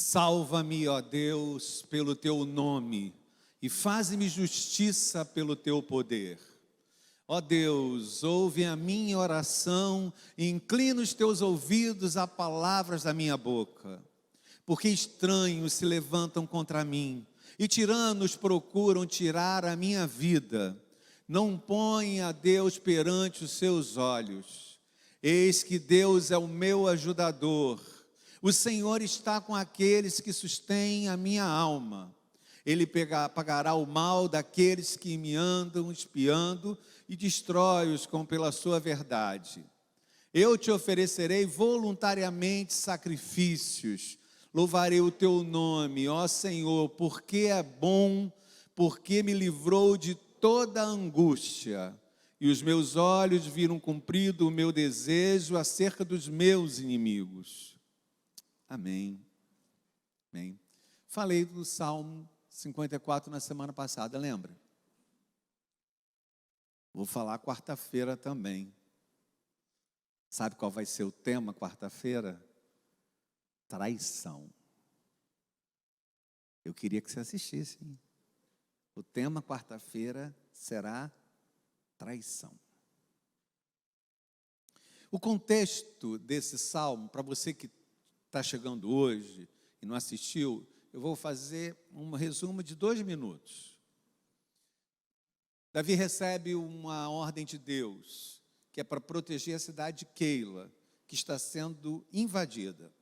Salva-me, ó Deus, pelo teu nome, e faze-me justiça pelo teu poder. Ó Deus, ouve a minha oração e inclina os teus ouvidos a palavras da minha boca. Porque estranhos se levantam contra mim, e tiranos procuram tirar a minha vida. Não põe a Deus perante os seus olhos. Eis que Deus é o meu ajudador. O Senhor está com aqueles que sustêm a minha alma. Ele pagará o mal daqueles que me andam espiando e destrói-os pela sua verdade. Eu te oferecerei voluntariamente sacrifícios. Louvarei o teu nome, ó Senhor, porque é bom, porque me livrou de toda angústia. E os meus olhos viram cumprido o meu desejo acerca dos meus inimigos. Amém. Amém. Falei do Salmo 54 na semana passada, lembra? Vou falar quarta-feira também. Sabe qual vai ser o tema quarta-feira? Traição. Eu queria que você assistisse. Hein? O tema quarta-feira será traição. O contexto desse salmo, para você que está chegando hoje e não assistiu, eu vou fazer um resumo de 2 minutos. Davi recebe uma ordem de Deus, que é para proteger a cidade de Keila, que está sendo invadida.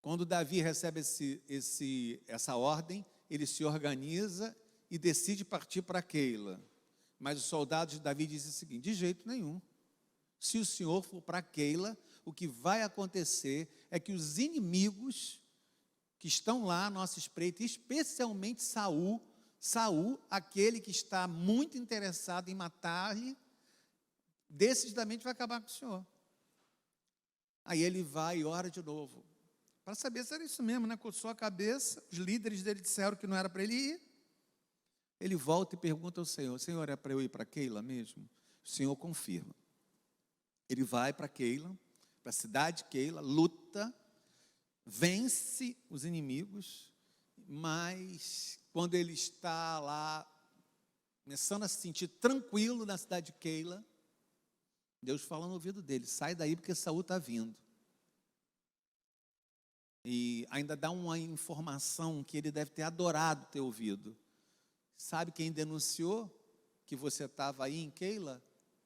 Quando Davi recebe essa ordem, ele se organiza e decide partir para Keila. Mas os soldados de Davi dizem o seguinte: de jeito nenhum. Se o Senhor for para Keila, o que vai acontecer é que os inimigos que estão lá à nossa espreita, especialmente Saul, aquele que está muito interessado em matar-lhe, decididamente vai acabar com o Senhor. Aí ele vai e ora de novo, para saber se era isso mesmo, né? Coçou a cabeça, os líderes dele disseram que não era para ele ir. Ele volta e pergunta ao Senhor: Senhor, é para eu ir para Keila mesmo? O Senhor confirma. Ele vai para Keila, para a cidade de Keila, luta, vence os inimigos, mas quando ele está lá, começando a se sentir tranquilo na cidade de Keila, Deus fala no ouvido dele: sai daí porque Saul está vindo. E ainda dá uma informação que ele deve ter adorado ter ouvido. Sabe quem denunciou que você estava aí em Keila?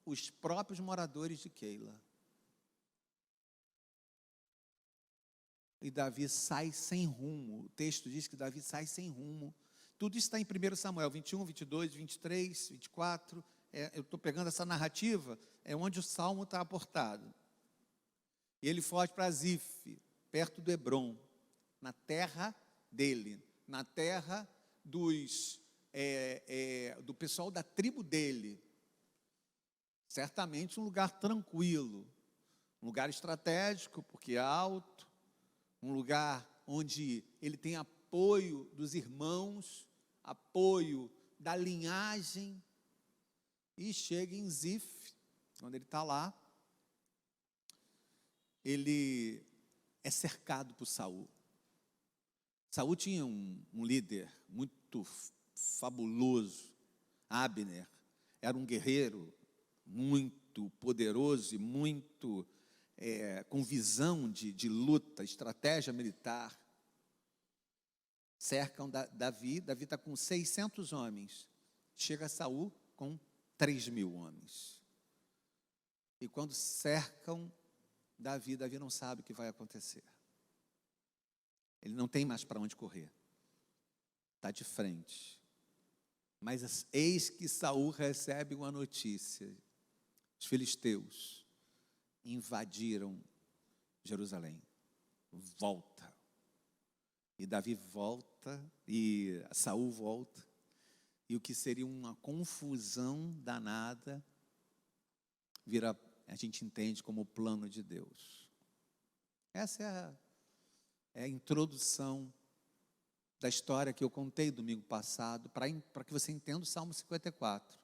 Os próprios moradores de Keila. E Davi sai sem rumo. O texto diz que Davi sai sem rumo. Tudo isso está em 1 Samuel 21, 22, 23, 24. Eu estou pegando essa narrativa, é onde o Salmo está aportado. E ele foge para Zif, perto do Hebrom, na terra dele, na terra do pessoal da tribo dele. Certamente um lugar tranquilo, um lugar estratégico, porque é alto, um lugar onde ele tem apoio dos irmãos, apoio da linhagem, e chega em Zif, quando ele está lá, ele é cercado por Saul. Saul tinha um líder muito fabuloso, Abner, era um guerreiro muito poderoso e muito com visão de luta, estratégia militar. Cercam Davi está com 600 homens, chega Saul com 3.000 homens. E quando cercam Davi não sabe o que vai acontecer. Ele não tem mais para onde correr. Está de frente. Mas eis que Saul recebe uma notícia: os filisteus invadiram Jerusalém. Volta. E Davi volta, e Saul volta, e o que seria uma confusão danada, vira, a gente entende como o plano de Deus. Essa é a introdução da história que eu contei domingo passado, para que você entenda o Salmo 54.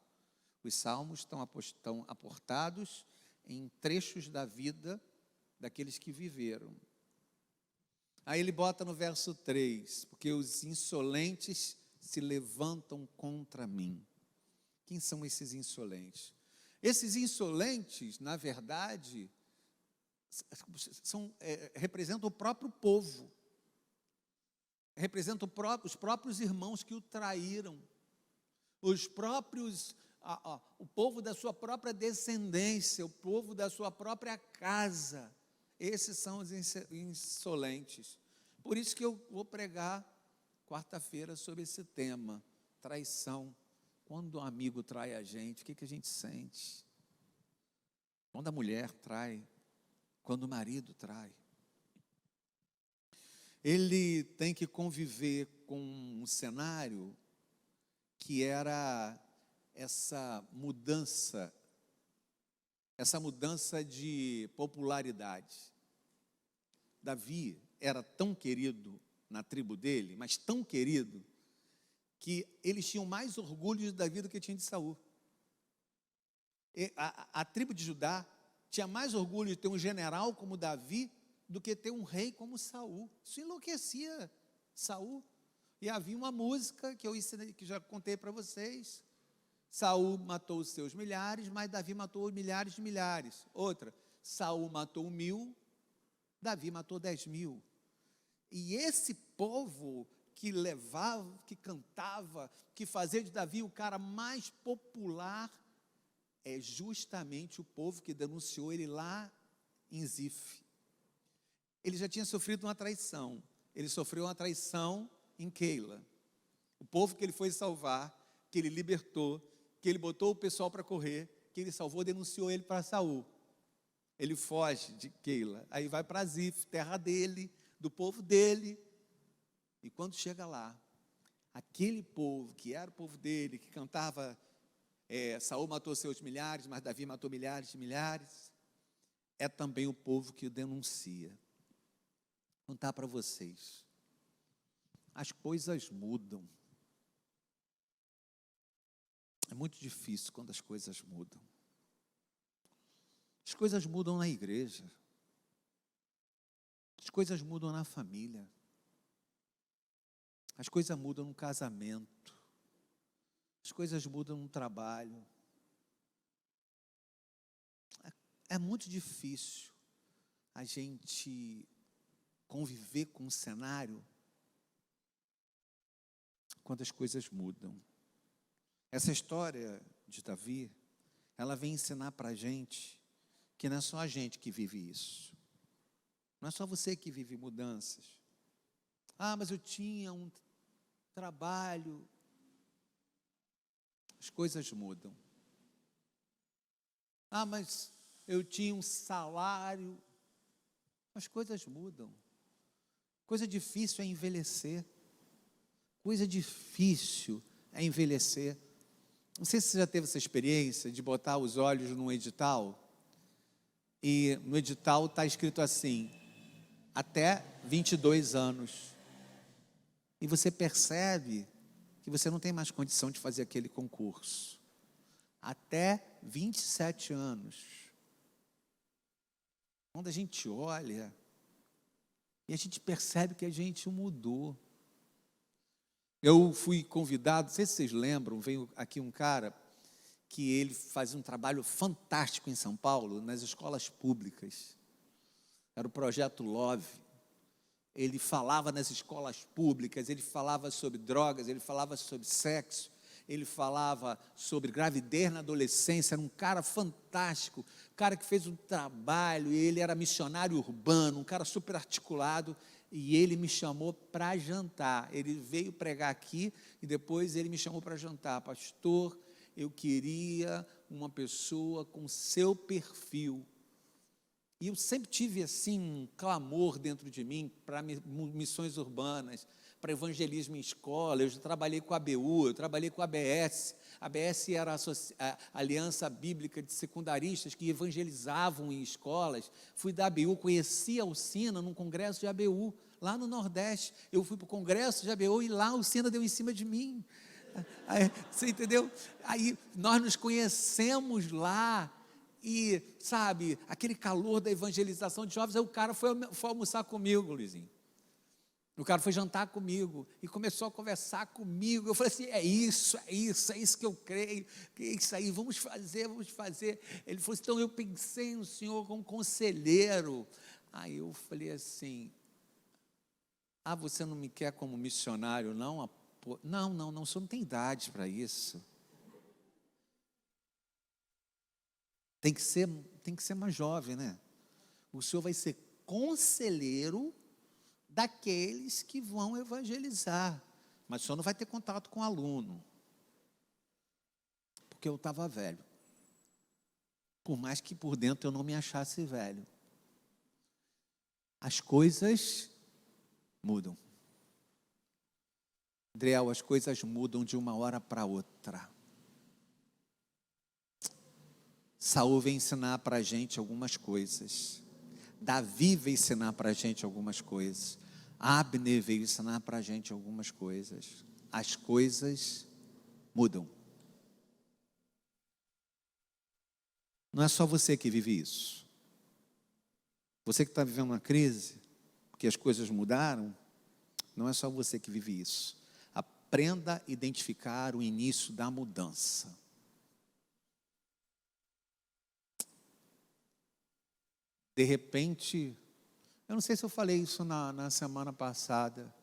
Os salmos estão aportados em trechos da vida daqueles que viveram. Aí ele bota no verso 3, porque os insolentes se levantam contra mim. Quem são esses insolentes? Esses insolentes, na verdade, representam o próprio povo, representam os próprios irmãos que o traíram, o povo da sua própria descendência, o povo da sua própria casa. Esses são os insolentes. Por isso que eu vou pregar quarta-feira sobre esse tema, traição. Quando um amigo trai a gente, o que a gente sente? Quando a mulher trai, quando o marido trai. Ele tem que conviver com um cenário que era essa mudança de popularidade. Davi era tão querido na tribo dele, mas tão querido, que eles tinham mais orgulho de Davi do que tinha de Saul. A tribo de Judá tinha mais orgulho de ter um general como Davi do que ter um rei como Saul. Isso enlouquecia Saul. E havia uma música que eu ensinei, que já contei para vocês. Saul matou os seus milhares, mas Davi matou milhares de milhares. Outra, Saul matou 1000, Davi matou 10.000. E esse povo que levava, que cantava, que fazia de Davi o cara mais popular, é justamente o povo que denunciou ele lá em Zif. Ele já tinha sofrido uma traição. Ele sofreu uma traição em Keila. O povo que ele foi salvar, que ele libertou, que ele botou o pessoal para correr, que ele salvou, denunciou ele para Saul. Ele foge de Keila, aí vai para Zif, terra dele, do povo dele. E quando chega lá, aquele povo que era o povo dele, que cantava, Saul matou seus milhares, mas Davi matou milhares de milhares, é também o povo que o denuncia. Vou contar para vocês, as coisas mudam. É muito difícil quando as coisas mudam. As coisas mudam na igreja. As coisas mudam na família. As coisas mudam no casamento. As coisas mudam no trabalho. É muito difícil a gente conviver com um cenário quando as coisas mudam. Essa história de Davi, ela vem ensinar para a gente que não é só a gente que vive isso. Não é só você que vive mudanças. Ah, mas eu tinha um trabalho. As coisas mudam. Ah, mas eu tinha um salário. As coisas mudam. Coisa difícil é envelhecer. Coisa difícil é envelhecer. Não sei se você já teve essa experiência de botar os olhos num edital, e no edital está escrito assim, até 22 anos. E você percebe que você não tem mais condição de fazer aquele concurso. Até 27 anos. Quando a gente olha, e a gente percebe que a gente mudou. Eu fui convidado, não sei se vocês lembram, veio aqui um cara que ele fazia um trabalho fantástico em São Paulo, nas escolas públicas. Era o Projeto Love. Ele falava nas escolas públicas, ele falava sobre drogas, ele falava sobre sexo, ele falava sobre gravidez na adolescência. Era um cara fantástico, um cara que fez um trabalho, e ele era missionário urbano, um cara super articulado. E ele me chamou para jantar. Ele veio pregar aqui e depois ele me chamou para jantar. Pastor, eu queria uma pessoa com seu perfil. E eu sempre tive assim um clamor dentro de mim para missões urbanas, para evangelismo em escola. Eu já trabalhei com a ABU, eu trabalhei com a ABS. A ABS era a Aliança Bíblica de Secundaristas que evangelizavam em escolas. Fui da ABU, conheci a Alcina num congresso de ABU, lá no Nordeste. Eu fui para o congresso de ABU e lá a Alcina deu em cima de mim. Aí, você entendeu? Aí nós nos conhecemos lá. E, sabe, aquele calor da evangelização de jovens, aí o cara foi almoçar comigo, Luizinho. O cara foi jantar comigo e começou a conversar comigo. Eu falei assim, é isso que eu creio, que é isso aí, vamos fazer. Ele falou assim, então eu pensei no senhor como conselheiro. Aí eu falei assim, você não me quer como missionário, não? Não, o senhor não tem idade para isso. Tem que ser mais jovem, né? O senhor vai ser conselheiro daqueles que vão evangelizar, mas o senhor não vai ter contato com o aluno, porque eu estava velho, por mais que por dentro eu não me achasse velho. As coisas mudam, Adriel, as coisas mudam de uma hora para outra. Saul veio ensinar para a gente algumas coisas, Davi veio ensinar para a gente algumas coisas, Abner veio ensinar para a gente algumas coisas. As coisas mudam. Não é só você que vive isso. Você que está vivendo uma crise, porque as coisas mudaram, não é só você que vive isso. Aprenda a identificar o início da mudança. De repente, eu não sei se eu falei isso na semana passada.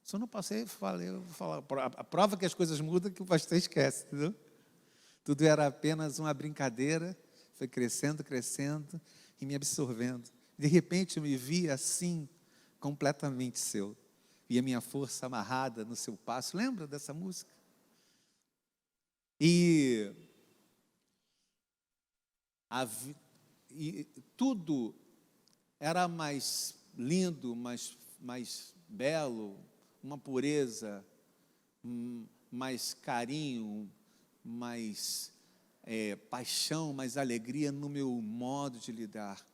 Se eu não passei, eu vou falar. A prova que as coisas mudam é que o pastor esquece, entendeu? Tudo era apenas uma brincadeira, foi crescendo e me absorvendo. De repente eu me vi assim, completamente seu. E a minha força amarrada no seu passo. Lembra dessa música? E tudo era mais lindo, mais belo, uma pureza, mais carinho, mais paixão, mais alegria no meu modo de lidar.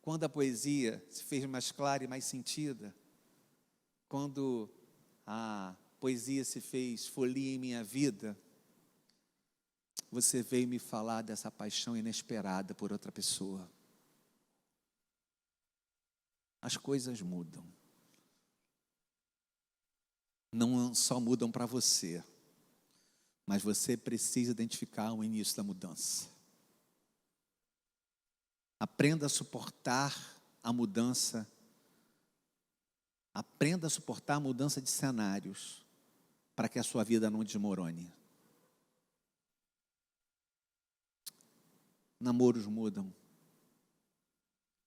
Quando a poesia se fez mais clara e mais sentida, quando a poesia se fez folia em minha vida, você veio me falar dessa paixão inesperada por outra pessoa. As coisas mudam. Não só mudam para você, mas você precisa identificar o início da mudança. Aprenda a suportar a mudança. Aprenda a suportar a mudança de cenários, para que a sua vida não desmorone. Namoros mudam,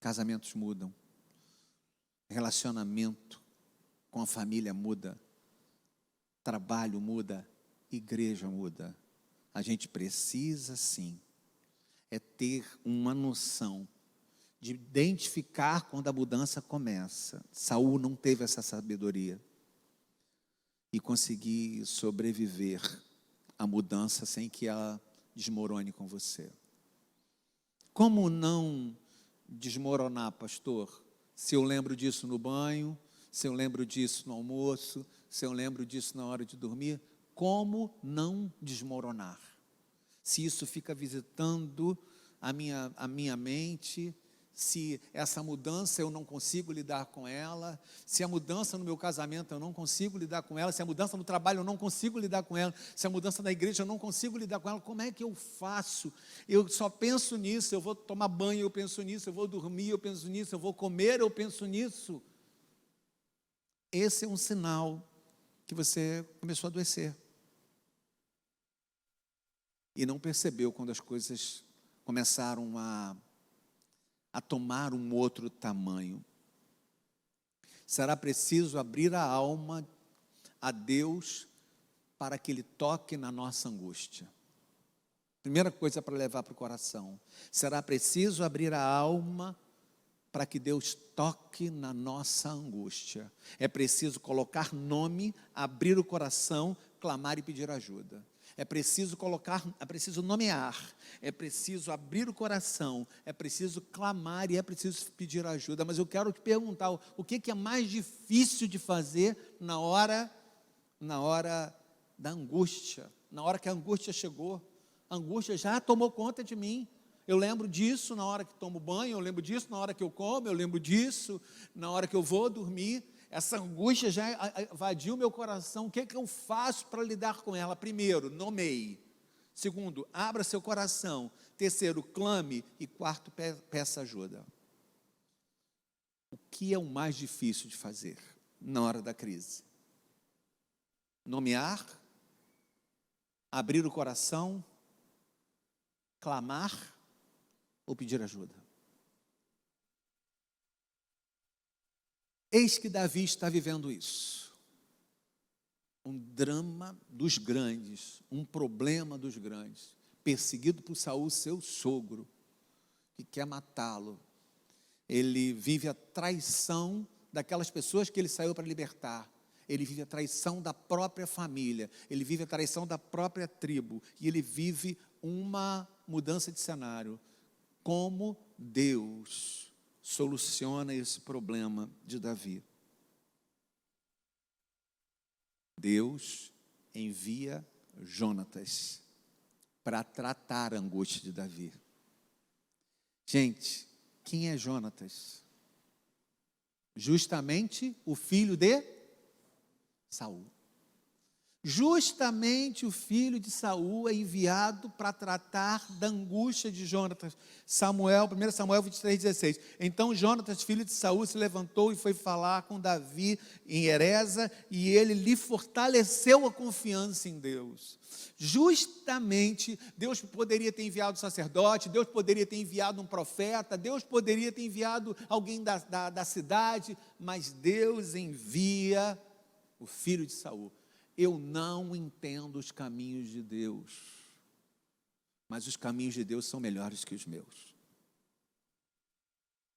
casamentos mudam, relacionamento com a família muda, trabalho muda, igreja muda. A gente precisa sim, ter uma noção de identificar quando a mudança começa. Saul não teve essa sabedoria e conseguir sobreviver à mudança sem que ela desmorone com você. Como não desmoronar, pastor? Se eu lembro disso no banho, se eu lembro disso no almoço, se eu lembro disso na hora de dormir, como não desmoronar? Se isso fica visitando a minha mente, se essa mudança eu não consigo lidar com ela, se a mudança no meu casamento eu não consigo lidar com ela, se a mudança no trabalho eu não consigo lidar com ela, se a mudança na igreja eu não consigo lidar com ela, como é que eu faço? Eu só penso nisso, eu vou tomar banho, eu penso nisso, eu vou dormir, eu penso nisso, eu vou comer, eu penso nisso. Esse é um sinal que você começou a adoecer. E não percebeu quando as coisas começaram a tomar um outro tamanho. Será preciso abrir a alma a Deus para que Ele toque na nossa angústia. Primeira coisa para levar para o coração. Será preciso abrir a alma para que Deus toque na nossa angústia. É preciso colocar nome, abrir o coração, clamar e pedir ajuda. É preciso nomear, é preciso abrir o coração, é preciso clamar e é preciso pedir ajuda. Mas eu quero te perguntar, o que é mais difícil de fazer na hora da angústia, na hora que a angústia chegou? A angústia já tomou conta de mim. Eu lembro disso na hora que tomo banho, eu lembro disso na hora que eu como, eu lembro disso na hora que eu vou dormir. essa angústia já invadiu meu coração. O que é que eu faço para lidar com ela? Primeiro, nomeie. Segundo, abra seu coração. Terceiro, clame. E quarto, peça ajuda. O que é o mais difícil de fazer na hora da crise? Nomear, abrir o coração, clamar ou pedir ajuda? Eis que Davi está vivendo isso. Um drama dos grandes, um problema dos grandes, perseguido por Saul, seu sogro, que quer matá-lo. Ele vive a traição daquelas pessoas que ele saiu para libertar. Ele vive a traição da própria família, ele vive a traição da própria tribo, e ele vive uma mudança de cenário. Como Deus soluciona esse problema de Davi? Deus envia Jonatas para tratar a angústia de Davi. Gente, quem é Jonatas? Justamente o filho de Saul. Justamente o filho de Saul é enviado para tratar da angústia de Jonatas. 1 Samuel 23:16. Então Jonatas, filho de Saul, se levantou e foi falar com Davi em Heresa, e ele lhe fortaleceu a confiança em Deus. Justamente, Deus poderia ter enviado um sacerdote, Deus poderia ter enviado um profeta, Deus poderia ter enviado alguém da cidade, mas Deus envia o filho de Saul. Eu não entendo os caminhos de Deus, mas os caminhos de Deus são melhores que os meus.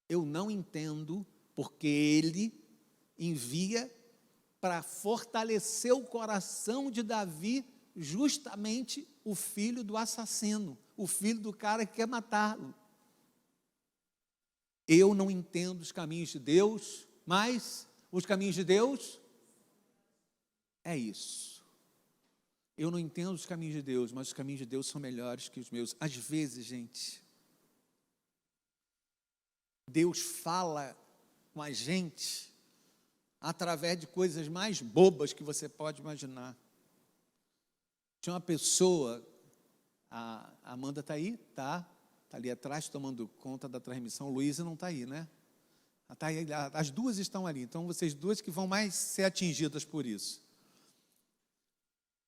Eu não entendo porque Ele envia para fortalecer o coração de Davi, justamente o filho do assassino, o filho do cara que quer matá-lo. Eu não entendo os caminhos de Deus, mas os caminhos de Deus é isso. Eu não entendo os caminhos de Deus, mas os caminhos de Deus são melhores que os meus. Às vezes, gente, Deus fala com a gente através de coisas mais bobas que você pode imaginar. Tinha uma pessoa, a Amanda está aí? Está ali atrás tomando conta da transmissão. Luísa não está aí, né? Tá aí, as duas estão ali, então vocês duas que vão mais ser atingidas por isso.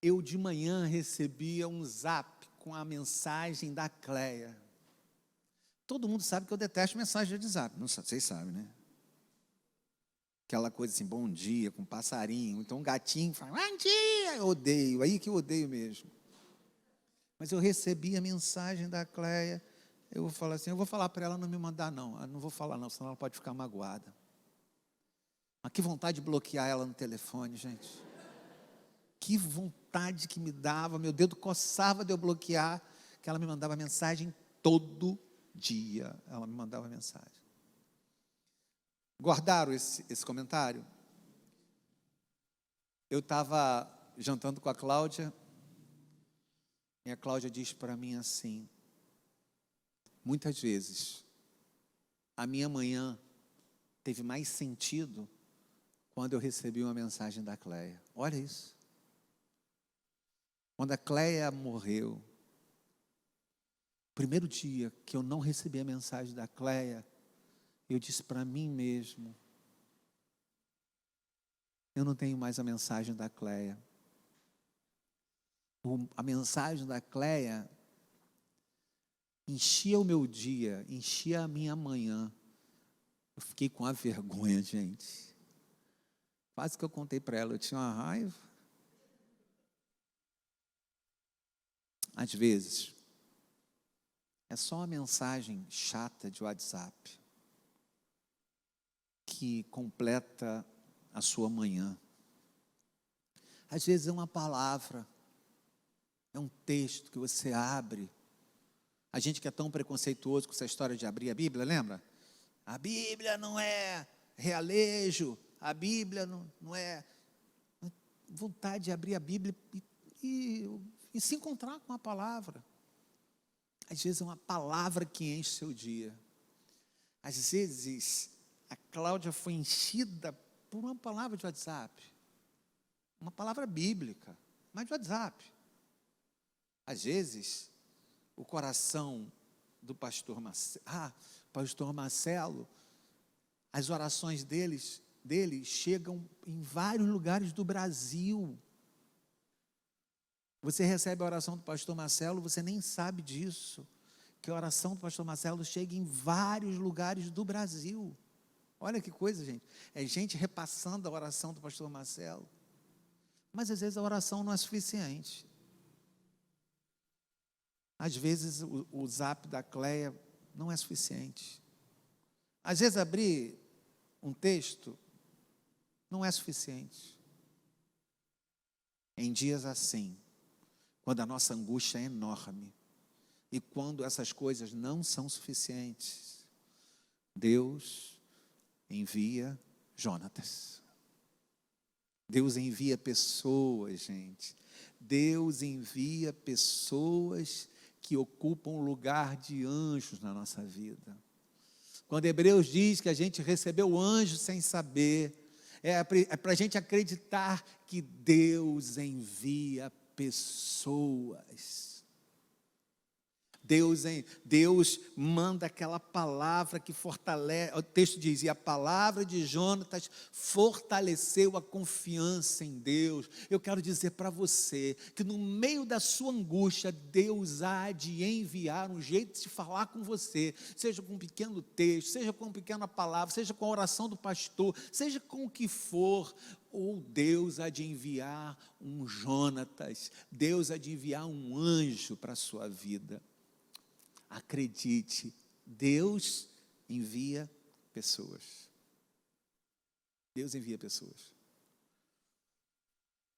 Eu de manhã recebia um zap com a mensagem da Cleia. Todo mundo sabe que eu detesto mensagem de zap, não, vocês sabem, né? Aquela coisa assim, bom dia, com passarinho, então um gatinho fala, bom dia, eu odeio, aí que eu odeio mesmo. Mas eu recebi a mensagem da Cleia, eu vou falar assim, eu vou falar para ela não me mandar não, eu não vou falar não, senão ela pode ficar magoada. Mas que vontade de bloquear ela no telefone, gente. Que vontade que me dava, meu dedo coçava de eu bloquear, que ela me mandava mensagem todo dia, ela me mandava mensagem. Guardaram esse comentário? Eu estava jantando com a Cláudia, e a Cláudia diz para mim assim, muitas vezes, a minha manhã teve mais sentido quando eu recebi uma mensagem da Cleia. Olha isso. Quando a Cleia morreu, primeiro dia que eu não recebi a mensagem da Cleia, eu disse para mim mesmo, eu não tenho mais a mensagem da Cleia. A mensagem da Cleia enchia o meu dia, enchia a minha manhã. Eu fiquei com a vergonha, gente. Quase que eu contei para ela, eu tinha uma raiva. Às vezes, é só uma mensagem chata de WhatsApp que completa a sua manhã. Às vezes é uma palavra, é um texto que você abre. A gente que é tão preconceituoso com essa história de abrir a Bíblia, lembra? A Bíblia não é realejo, a Bíblia não é... Vontade de abrir a Bíblia e se encontrar com uma palavra. Às vezes é uma palavra que enche seu dia. Às vezes a Cláudia foi enchida por uma palavra de WhatsApp, uma palavra bíblica, mas de WhatsApp. Às vezes, o coração do pastor Marcelo, as orações dele chegam em vários lugares do Brasil. Você recebe a oração do pastor Marcelo, você nem sabe disso, que a oração do pastor Marcelo chega em vários lugares do Brasil. Olha que coisa, gente. É gente repassando a oração do pastor Marcelo. Mas às vezes a oração não é suficiente. Às vezes o zap da Cleia não é suficiente. Às vezes abrir um texto não é suficiente. Em dias assim, quando a nossa angústia é enorme, e quando essas coisas não são suficientes, Deus envia Jonatas. Deus envia pessoas, gente. Deus envia pessoas que ocupam o lugar de anjos na nossa vida. Quando Hebreus diz que a gente recebeu o anjo sem saber, é para a gente acreditar que Deus envia pessoas. Deus manda aquela palavra que fortalece. O texto diz: e a palavra de Jonatas fortaleceu a confiança em Deus. Eu quero dizer para você que no meio da sua angústia, Deus há de enviar um jeito de falar com você, seja com um pequeno texto, seja com uma pequena palavra, seja com a oração do pastor, seja com o que for. Ou Deus há de enviar um Jonatas, Deus há de enviar um anjo para a sua vida. Acredite, Deus envia pessoas. Deus envia pessoas.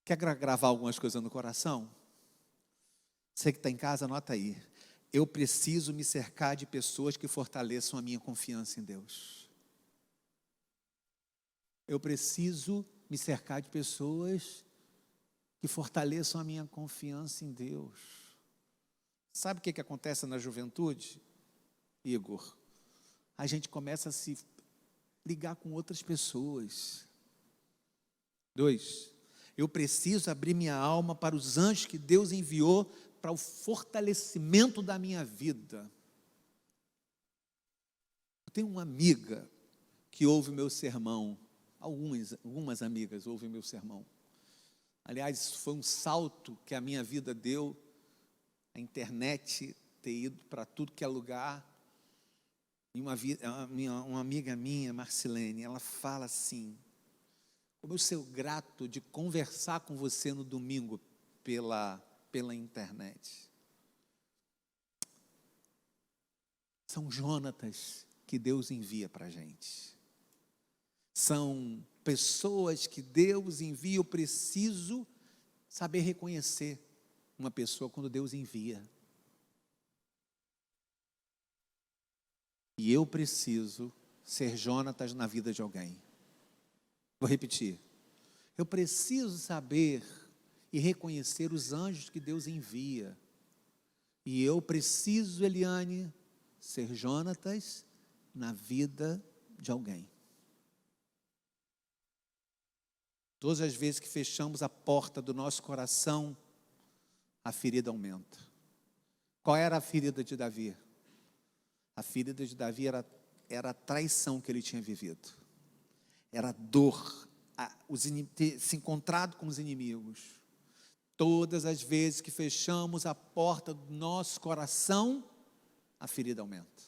Quer gravar algumas coisas no coração? Você que está em casa, anota aí. Eu preciso me cercar de pessoas que fortaleçam a minha confiança em Deus. Eu preciso me cercar de pessoas que fortaleçam a minha confiança em Deus. Sabe o que acontece na juventude, Igor? A gente começa a se ligar com outras pessoas. 2, eu preciso abrir minha alma para os anjos que Deus enviou para o fortalecimento da minha vida. Eu tenho uma amiga que ouve o meu sermão, algumas amigas ouvem o meu sermão. Aliás, isso foi um salto que a minha vida deu, a internet ter ido para tudo que é lugar. E uma amiga minha, Marcilene, ela fala assim: como eu sou grato de conversar com você no domingo pela internet. São Jonatas que Deus envia para a gente. São pessoas que Deus envia. Eu preciso saber reconhecer uma pessoa quando Deus envia. E eu preciso ser Jonatas na vida de alguém. Vou repetir. Eu preciso saber e reconhecer os anjos que Deus envia. E eu preciso, Eliane, ser Jonatas na vida de alguém. Todas as vezes que fechamos a porta do nosso coração, a ferida aumenta. Qual era a ferida de Davi? A ferida de Davi era a traição que ele tinha vivido. Era a dor, ter se encontrado com os inimigos. Todas as vezes que fechamos a porta do nosso coração, a ferida aumenta.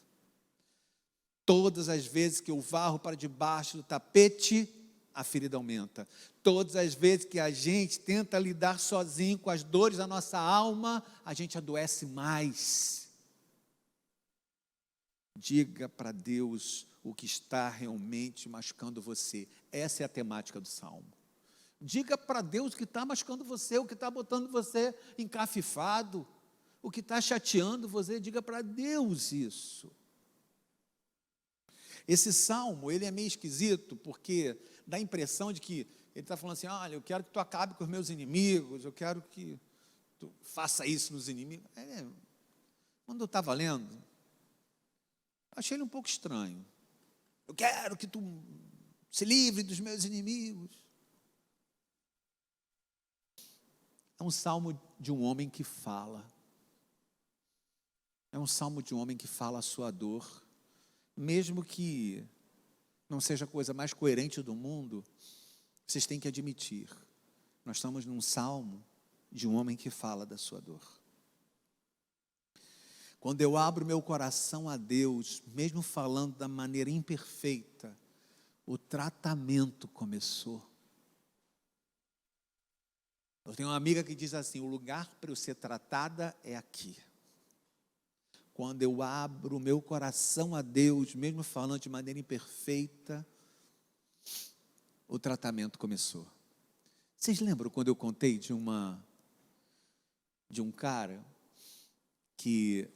Todas as vezes que eu varro para debaixo do tapete, a ferida aumenta. Todas as vezes que a gente tenta lidar sozinho com as dores da nossa alma, a gente adoece mais. Diga para Deus o que está realmente machucando você. Essa é a temática do Salmo. Diga para Deus o que está machucando você, o que está botando você encafifado, o que está chateando você. Diga para Deus isso. Esse salmo, ele é meio esquisito, porque dá a impressão de que ele está falando assim: olha, eu quero que tu acabe com os meus inimigos, eu quero que tu faça isso nos inimigos. Quando eu estava lendo, achei ele um pouco estranho. Eu quero que tu Se livre dos meus inimigos. É um salmo de um homem que fala. É um salmo de um homem que fala a sua dor. Mesmo que não seja a coisa mais coerente do mundo, vocês têm que admitir. Nós estamos num salmo de um homem que fala da sua dor. Quando eu abro meu coração a Deus, mesmo falando da maneira imperfeita, o tratamento começou. Eu tenho uma amiga que diz assim: o lugar para eu ser tratada é aqui. Quando eu abro o meu coração a Deus, mesmo falando de maneira imperfeita, o tratamento começou. Vocês lembram quando eu contei de um cara que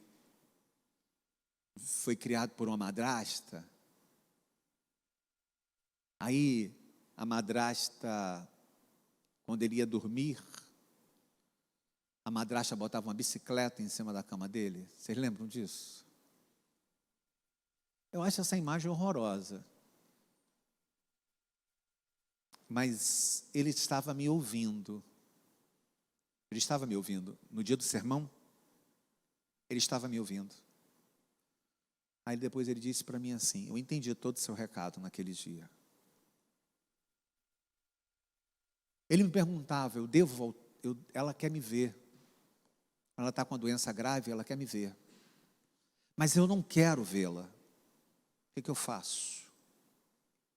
foi criado por uma madrasta? Aí a madrasta, quando ele ia dormir, a madrasta botava uma bicicleta em cima da cama dele. Vocês lembram disso? Eu acho essa imagem horrorosa. Mas ele estava me ouvindo. Ele estava me ouvindo. No dia do sermão, ele estava me ouvindo. Aí depois ele disse para mim assim: eu entendi todo o seu recado naquele dia. Ele me perguntava: ela quer me ver. Ela está com uma doença grave, ela quer me ver. Mas eu não quero vê-la. O que eu faço?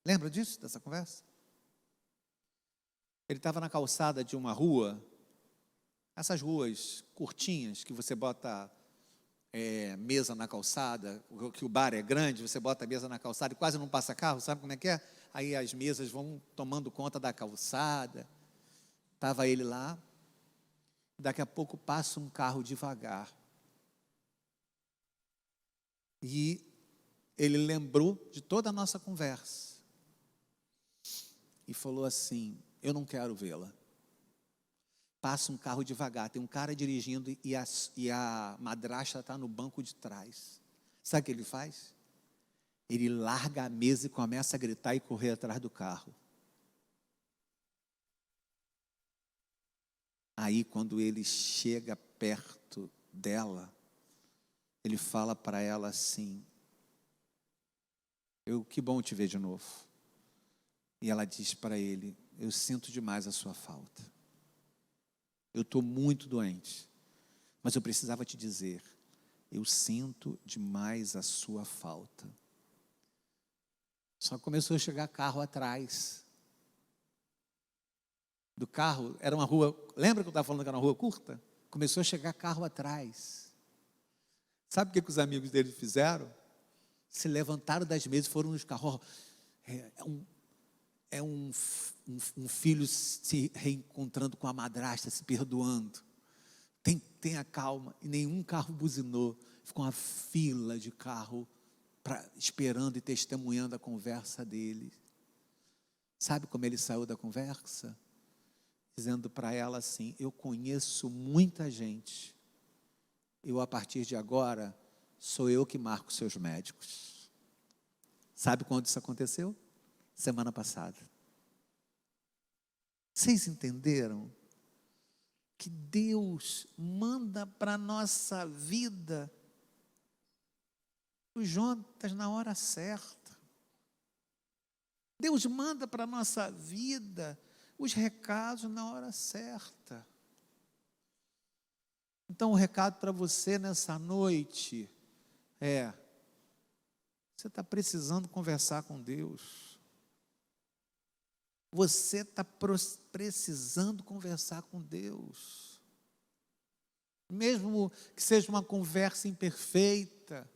Lembra disso, dessa conversa? Ele estava na calçada de uma rua, essas ruas curtinhas, que você bota mesa na calçada, que o bar é grande, você bota a mesa na calçada e quase não passa carro, sabe como é que é? Aí as mesas vão tomando conta da calçada. Estava ele lá. Daqui a pouco passa um carro devagar. E ele lembrou de toda a nossa conversa. E falou assim: eu não quero vê-la. Passa um carro devagar, tem um cara dirigindo e a madrasta está no banco de trás. Sabe o que ele faz? Ele larga a mesa e começa a gritar e correr atrás do carro. Aí, quando ele chega perto dela, ele fala para ela assim: que bom te ver de novo. E ela diz para ele: eu sinto demais a sua falta. Eu estou muito doente, mas eu precisava te dizer: eu sinto demais a sua falta. Só que começou a chegar carro atrás. Do carro, era uma rua, lembra que eu estava falando que era uma rua curta? Começou a chegar carro atrás. Sabe o que os amigos dele fizeram? Se levantaram das mesas e foram nos carros. Um filho se reencontrando com a madrasta, se perdoando. Tenha calma. E nenhum carro buzinou. Ficou uma fila de carro esperando e testemunhando a conversa dele. Sabe como ele saiu da conversa? Dizendo para ela assim: eu conheço muita gente. A partir de agora, sou eu que marco seus médicos. Sabe quando isso aconteceu? Semana passada. Vocês entenderam? Que Deus manda para a nossa vida os Jonatas na hora certa. Deus manda para a nossa vida os recados na hora certa. Então, o recado para você nessa noite é: você está precisando conversar com Deus. Você está precisando conversar com Deus. Mesmo que seja uma conversa imperfeita,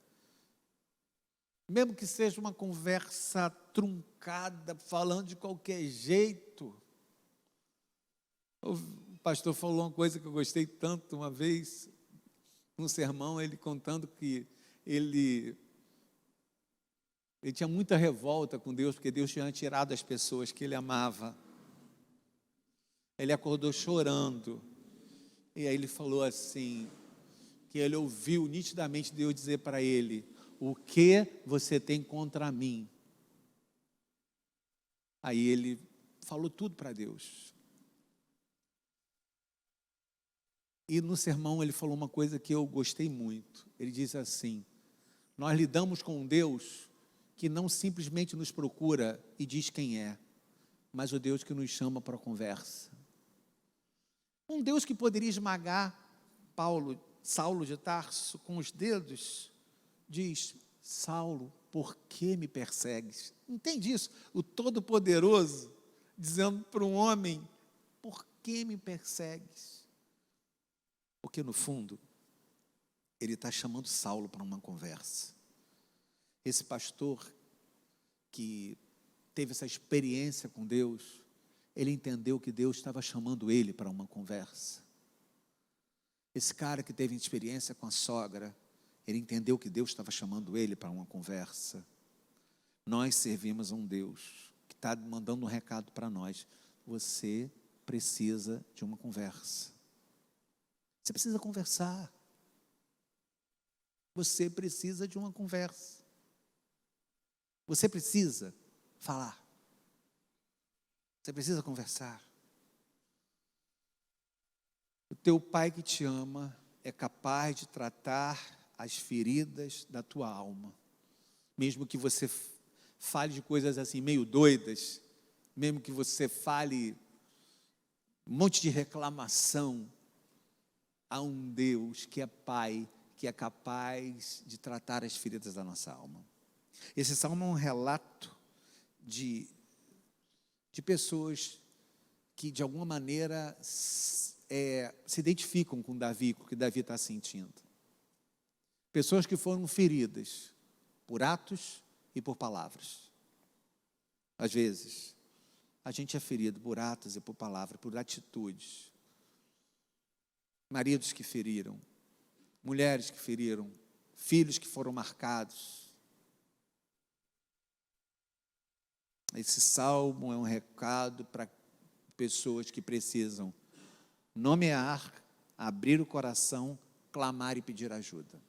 mesmo que seja uma conversa truncada, falando de qualquer jeito. O pastor falou uma coisa que eu gostei tanto uma vez, num sermão, ele contando que ele tinha muita revolta com Deus, porque Deus tinha tirado as pessoas que ele amava. Ele acordou chorando, e aí ele falou assim, que ele ouviu nitidamente Deus dizer para ele: o que você tem contra mim? Aí ele falou tudo para Deus. E no sermão ele falou uma coisa que eu gostei muito. Ele diz assim: nós lidamos com um Deus que não simplesmente nos procura e diz quem é, mas o Deus que nos chama para a conversa. Um Deus que poderia esmagar Saulo de Tarso com os dedos, diz: Saulo, por que me persegues? Entende isso? O Todo-Poderoso dizendo para um homem: por que me persegues? Porque no fundo, ele está chamando Saulo para uma conversa. Esse pastor que teve essa experiência com Deus, ele entendeu que Deus estava chamando ele para uma conversa. Esse cara que teve experiência com a sogra, ele entendeu que Deus estava chamando ele para uma conversa. Nós servimos a um Deus que está mandando um recado para nós: você precisa de uma conversa. Você precisa conversar. Você precisa de uma conversa. Você precisa falar. Você precisa conversar. O teu pai que te ama é capaz de tratar as feridas da tua alma. Mesmo que você fale de coisas assim meio doidas, mesmo que você fale um monte de reclamação, há um Deus que é Pai, que é capaz de tratar as feridas da nossa alma. Esse salmo é um relato de pessoas que de alguma maneira se identificam com Davi, com o que Davi está sentindo. Pessoas que foram feridas por atos e por palavras. Às vezes, a gente é ferido por atos e por palavras, por atitudes. Maridos que feriram, mulheres que feriram, filhos que foram marcados. Esse salmo é um recado para pessoas que precisam nomear, abrir o coração, clamar e pedir ajuda.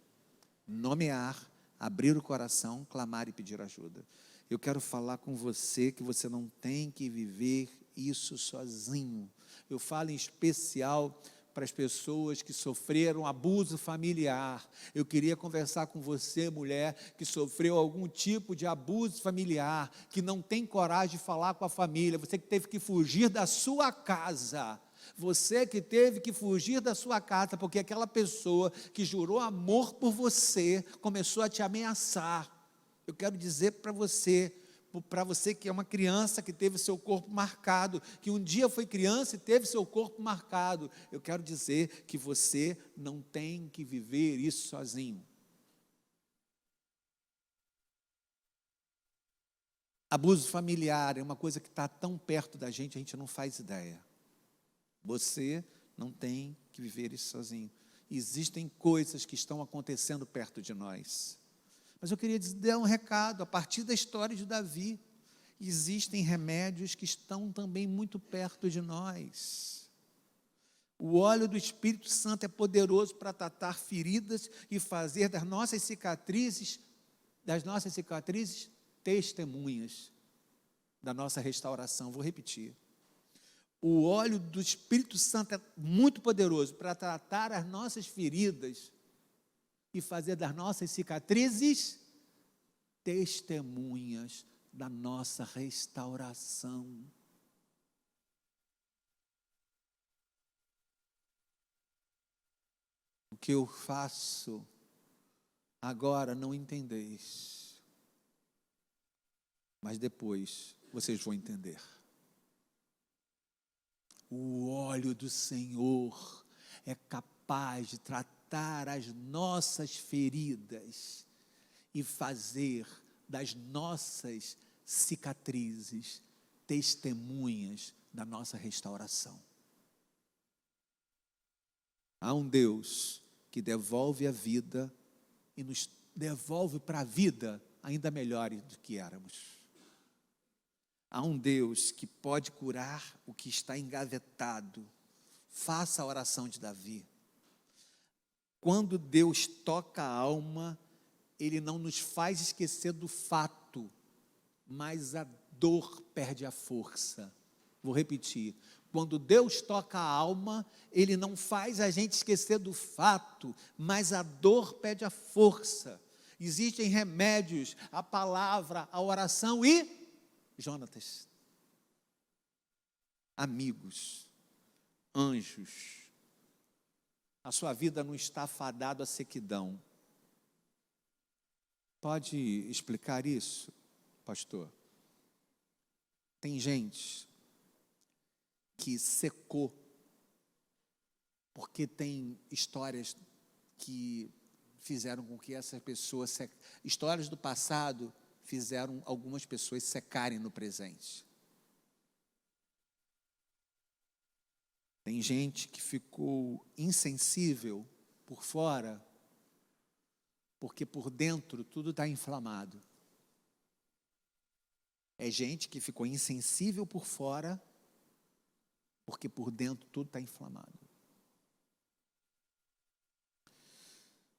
Nomear, abrir o coração, clamar e pedir ajuda. Eu quero falar com você que você não tem que viver isso sozinho. Eu falo em especial para as pessoas que sofreram abuso familiar. Eu queria conversar com você, mulher, que sofreu algum tipo de abuso familiar, que não tem coragem de falar com a família, você que teve que fugir da sua casa. Você que teve que fugir da sua casa, porque aquela pessoa que jurou amor por você, começou a te ameaçar. Eu quero dizer para você que é uma criança que teve seu corpo marcado, que um dia foi criança e teve seu corpo marcado, eu quero dizer que você não tem que viver isso sozinho. Abuso familiar é uma coisa que está tão perto da gente, a gente não faz ideia. Você não tem que viver isso sozinho. Existem coisas que estão acontecendo perto de nós. Mas eu queria dar um recado, a partir da história de Davi, existem remédios que estão também muito perto de nós. O óleo do Espírito Santo é poderoso para tratar feridas e fazer das nossas cicatrizes, testemunhas da nossa restauração. Vou repetir. O óleo do Espírito Santo é muito poderoso para tratar as nossas feridas e fazer das nossas cicatrizes testemunhas da nossa restauração. O que eu faço agora não entendeis, mas depois vocês vão entender. O óleo do Senhor é capaz de tratar as nossas feridas e fazer das nossas cicatrizes testemunhas da nossa restauração. Há um Deus que devolve a vida e nos devolve para a vida ainda melhores do que éramos. Há um Deus que pode curar o que está engavetado. Faça a oração de Davi. Quando Deus toca a alma, Ele não nos faz esquecer do fato, mas a dor perde a força. Vou repetir. Quando Deus toca a alma, Ele não faz a gente esquecer do fato, mas a dor perde a força. Existem remédios, a palavra, a oração e, Jonatas, amigos, anjos. A sua vida não está fadada à sequidão. Pode explicar isso, pastor? Tem gente que secou, porque tem histórias que fizeram com que essas pessoas, histórias do passado, fizeram algumas pessoas secarem no presente. Tem gente que ficou insensível por fora, porque por dentro tudo está inflamado. É gente que ficou insensível por fora, porque por dentro tudo está inflamado.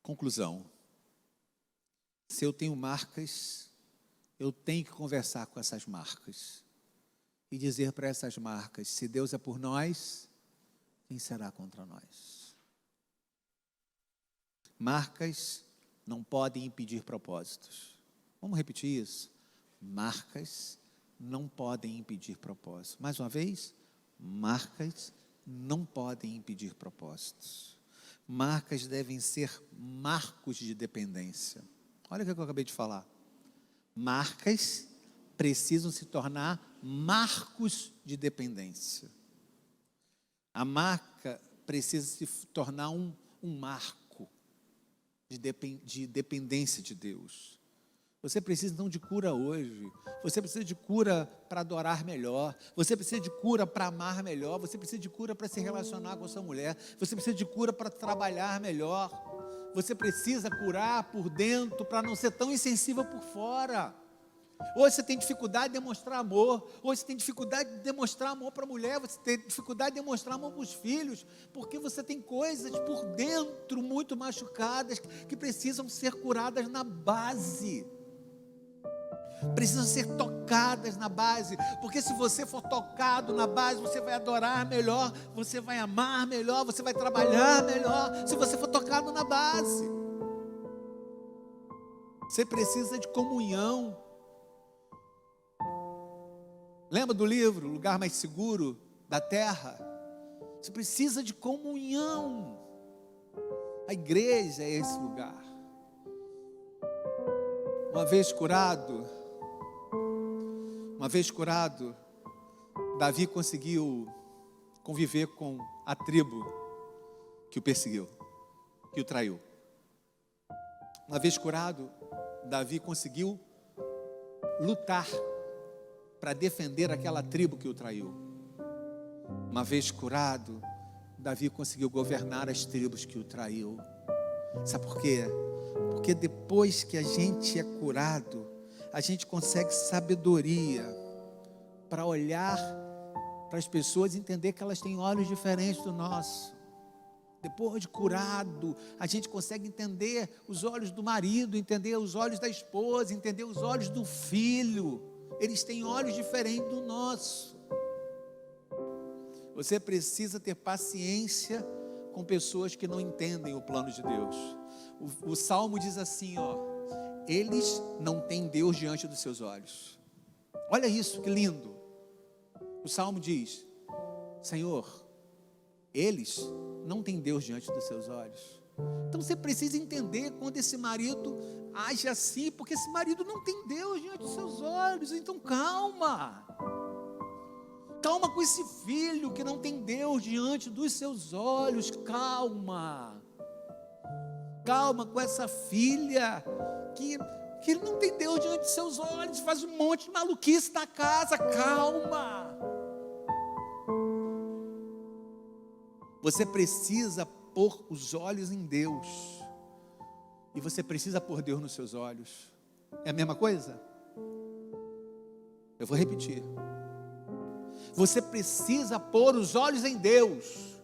Conclusão. Se eu tenho marcas, eu tenho que conversar com essas marcas e dizer para essas marcas: se Deus é por nós, quem será contra nós? Marcas não podem impedir propósitos. Vamos repetir isso? Marcas não podem impedir propósitos. Mais uma vez, marcas não podem impedir propósitos. Marcas devem ser marcos de dependência. Olha o que eu acabei de falar. Marcas precisam se tornar marcos de dependência. A marca precisa se tornar um marco de dependência de Deus. Você precisa então de cura hoje. Você precisa de cura para adorar melhor. Você precisa de cura para amar melhor. Você precisa de cura para se relacionar com a sua mulher. Você precisa de cura para trabalhar melhor. Você precisa curar por dentro para não ser tão insensível por fora. Hoje você tem dificuldade de demonstrar amor. Hoje você tem dificuldade de demonstrar amor para a mulher. Você tem dificuldade de demonstrar amor para os filhos. Porque você tem coisas por dentro muito machucadas que precisam ser curadas na base. Precisam ser tocadas na base, porque se você for tocado na base, você vai adorar melhor, você vai amar melhor, você vai trabalhar melhor, se você for tocado na base. Você precisa de comunhão. Lembra do livro, O Lugar Mais Seguro da Terra? Você precisa de comunhão. A igreja é esse lugar. Uma vez curado, Davi conseguiu conviver com a tribo que o perseguiu, que o traiu. Uma vez curado, Davi conseguiu lutar para defender aquela tribo que o traiu. Uma vez curado, Davi conseguiu governar as tribos que o traiu. Sabe por quê? Porque depois que a gente é curado, a gente consegue sabedoria para olhar para as pessoas e entender que elas têm olhos diferentes do nosso. Depois de curado, a gente consegue entender os olhos do marido, entender os olhos da esposa, entender os olhos do filho. Eles têm olhos diferentes do nosso. Você precisa ter paciência com pessoas que não entendem o plano de Deus. O Salmo diz assim, eles não têm Deus diante dos seus olhos. Olha isso, que lindo. O Salmo diz: Senhor, eles não têm Deus diante dos seus olhos. Então você precisa entender quando esse marido age assim, porque esse marido não tem Deus diante dos seus olhos. Então calma. Calma com esse filho que não tem Deus diante dos seus olhos. Calma. Calma com essa filha que não tem Deus diante de seus olhos, faz um monte de maluquice na casa. Calma. Você precisa pôr os olhos em Deus, e você precisa pôr Deus nos seus olhos. É a mesma coisa? Eu vou repetir. Você precisa pôr os olhos em Deus,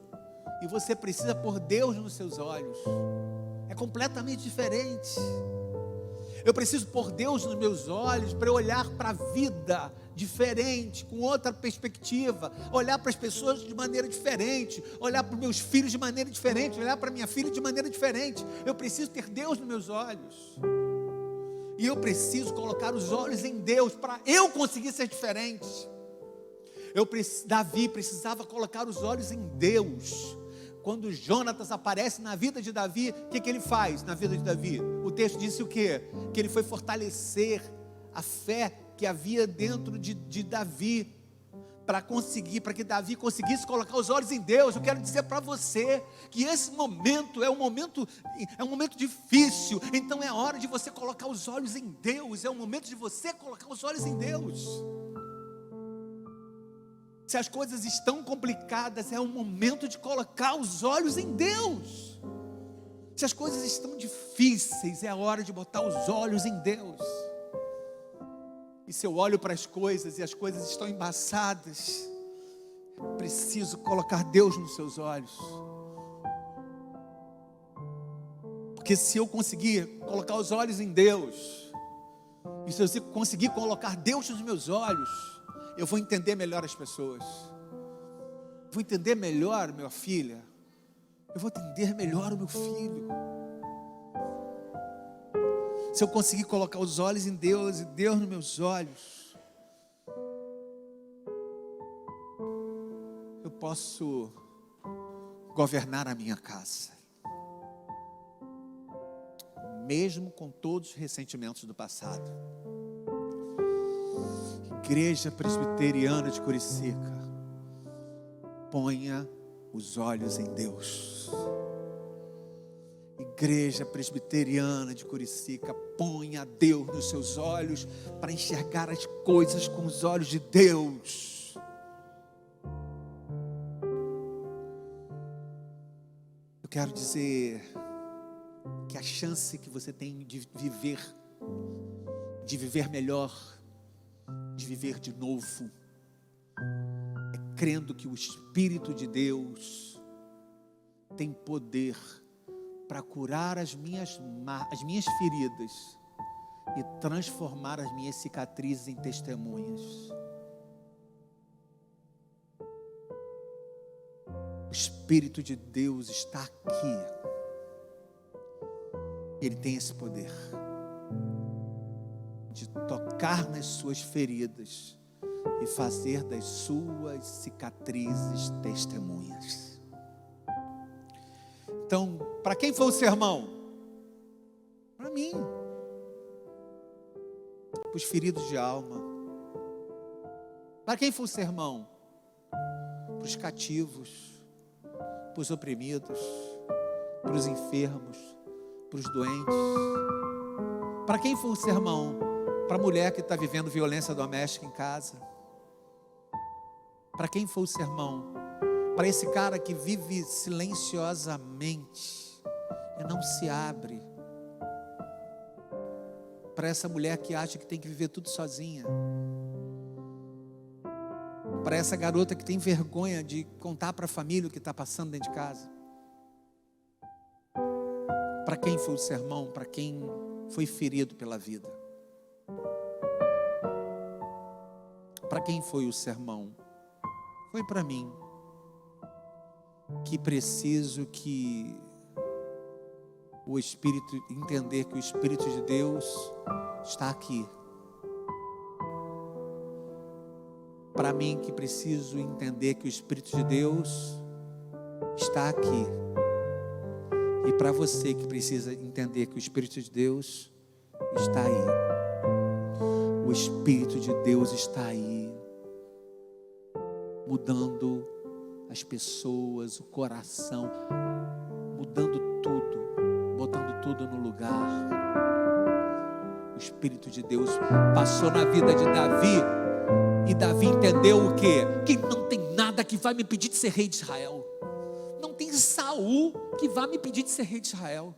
e você precisa pôr Deus nos seus olhos. É completamente diferente. Eu preciso pôr Deus nos meus olhos para eu olhar para a vida diferente, com outra perspectiva, olhar para as pessoas de maneira diferente, olhar para os meus filhos de maneira diferente, olhar para minha filha de maneira diferente. Eu preciso ter Deus nos meus olhos. E eu preciso colocar os olhos em Deus para eu conseguir ser diferente. Davi precisava colocar os olhos em Deus. Quando Jonatas aparece na vida de Davi, o que ele faz na vida de Davi? O texto disse o quê? Que ele foi fortalecer a fé que havia dentro de Davi, para que Davi conseguisse colocar os olhos em Deus. Eu quero dizer para você que esse momento é um momento difícil, então é hora de você colocar os olhos em Deus, é o momento de você colocar os olhos em Deus. Se as coisas estão complicadas, é o momento de colocar os olhos em Deus. Se as coisas estão difíceis, é a hora de botar os olhos em Deus. E se eu olho para as coisas e as coisas estão embaçadas, preciso colocar Deus nos seus olhos. Porque se eu conseguir colocar os olhos em Deus, e se eu conseguir colocar Deus nos meus olhos, eu vou entender melhor as pessoas. Vou entender melhor minha filha. Eu vou entender melhor o meu filho. Se eu conseguir colocar os olhos em Deus e Deus nos meus olhos, eu posso governar a minha casa, mesmo com todos os ressentimentos do passado. Igreja Presbiteriana de Curicica, ponha os olhos em Deus. Igreja Presbiteriana de Curicica, ponha Deus nos seus olhos para enxergar as coisas com os olhos de Deus. Eu quero dizer que a chance que você tem de viver melhor, de viver de novo, é crendo que o Espírito de Deus tem poder para curar as minhas feridas e transformar as minhas cicatrizes em testemunhas. O Espírito de Deus está aqui. Ele tem esse poder de tocar nas suas feridas e fazer das suas cicatrizes testemunhas. Então, para quem foi o sermão? Para mim. Para os feridos de alma. Para quem foi o sermão? Para os cativos, para os oprimidos, para os enfermos, para os doentes. Para quem foi o sermão? Para a mulher que está vivendo violência doméstica em casa. Para quem foi o sermão? Para esse cara que vive silenciosamente e não se abre. Para essa mulher que acha que tem que viver tudo sozinha. Para essa garota que tem vergonha de contar para a família o que está passando dentro de casa. Para quem foi o sermão? Para quem foi ferido pela vida. Para quem foi o sermão? Foi para mim, que preciso que o Espírito, entender que o Espírito de Deus está aqui. Para mim, que preciso entender que o Espírito de Deus está aqui. E para você que precisa entender que o Espírito de Deus está aí. O Espírito de Deus está aí, mudando as pessoas, o coração, mudando tudo, botando tudo no lugar. O Espírito de Deus passou na vida de Davi, e Davi entendeu o quê? Que não tem nada que vai me impedir de ser rei de Israel. Não tem Saul que vai me impedir de ser rei de Israel.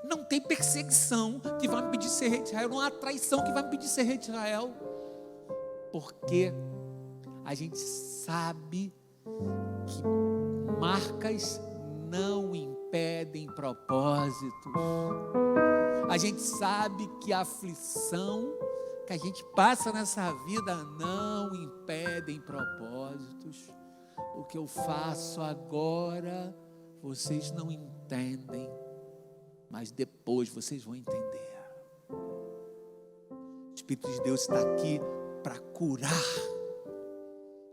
Não tem perseguição que vai me impedir de ser rei de Israel. Não há traição que vai me impedir de ser rei de Israel. Porque a gente sabe que marcas não impedem propósitos. A gente sabe que a aflição que a gente passa nessa vida não impedem propósitos. O que eu faço agora, vocês não entendem, mas depois vocês vão entender. O Espírito de Deus está aqui para curar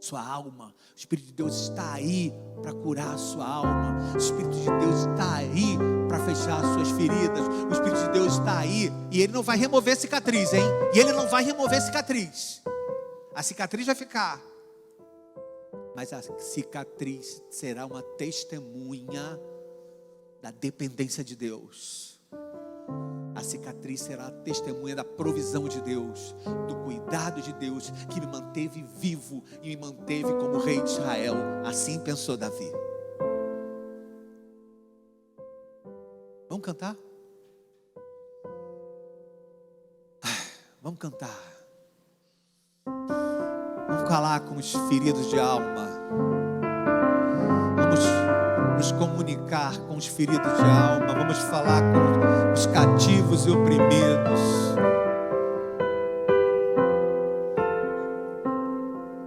sua alma. O Espírito de Deus está aí para curar a sua alma. O Espírito de Deus está aí para fechar as suas feridas. O Espírito de Deus está aí e Ele não vai remover cicatriz, hein? E Ele não vai remover cicatriz. A cicatriz vai ficar, mas a cicatriz será uma testemunha da dependência de Deus. A cicatriz será a testemunha da provisão de Deus, do cuidado de Deus, que me manteve vivo e me manteve como rei de Israel. Assim pensou Davi. Vamos cantar? Vamos cantar. Vamos falar com os feridos de alma. Vamos nos comunicar com os feridos de alma. Vamos falar com os cativos e oprimidos.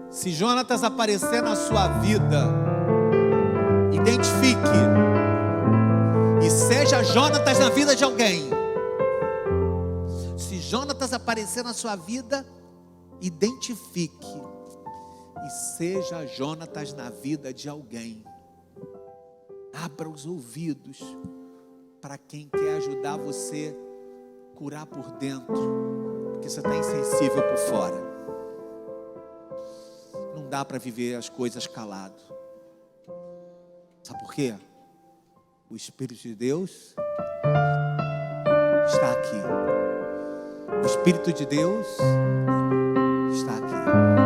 Se Jonatas aparecer na sua vida, identifique e seja Jonatas na vida de alguém. Se Jonatas aparecer na sua vida, identifique e seja Jonatas na vida de alguém. Abra os ouvidos para quem quer ajudar você a curar por dentro, porque você está insensível por fora. Não dá para viver as coisas calado. Sabe por quê? O Espírito de Deus está aqui. O Espírito de Deus está aqui.